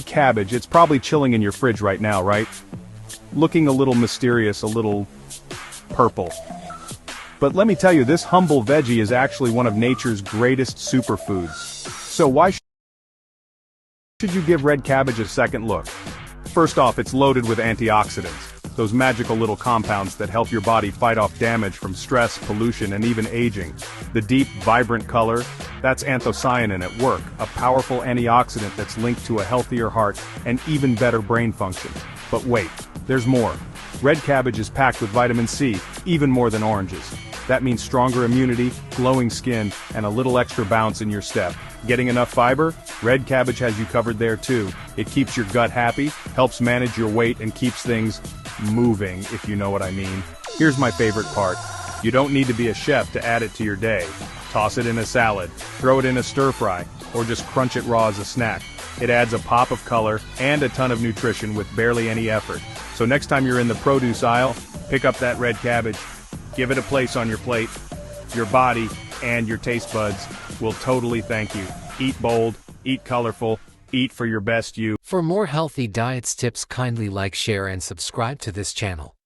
Cabbage, it's probably chilling in your fridge right now, right? Looking a little mysterious, a little purple. But let me tell you, this humble veggie is actually one of nature's greatest superfoods. So why should you give red cabbage a second look? First off, it's loaded with antioxidants, those magical little compounds that help your body fight off damage from stress, pollution, and even aging. The deep, vibrant color, that's anthocyanin at work, a powerful antioxidant that's linked to a healthier heart and even better brain function. But wait, there's more. Red cabbage is packed with vitamin C, even more than oranges. That means stronger immunity, glowing skin, and a little extra bounce in your step. Getting enough fiber? Red cabbage has you covered there too. It keeps your gut happy, helps manage your weight, and keeps things moving, if you know what I mean. Here's my favorite part. You don't need to be a chef to add it to your day. Toss it in a salad, throw it in a stir-fry, or just crunch it raw as a snack. It adds a pop of color and a ton of nutrition with barely any effort. So next time you're in the produce aisle, pick up that red cabbage. Give it a place on your plate. Your body and your taste buds will totally thank you. Eat bold, eat colorful, eat for your best you. For more healthy diets tips, kindly like, share and subscribe to this channel.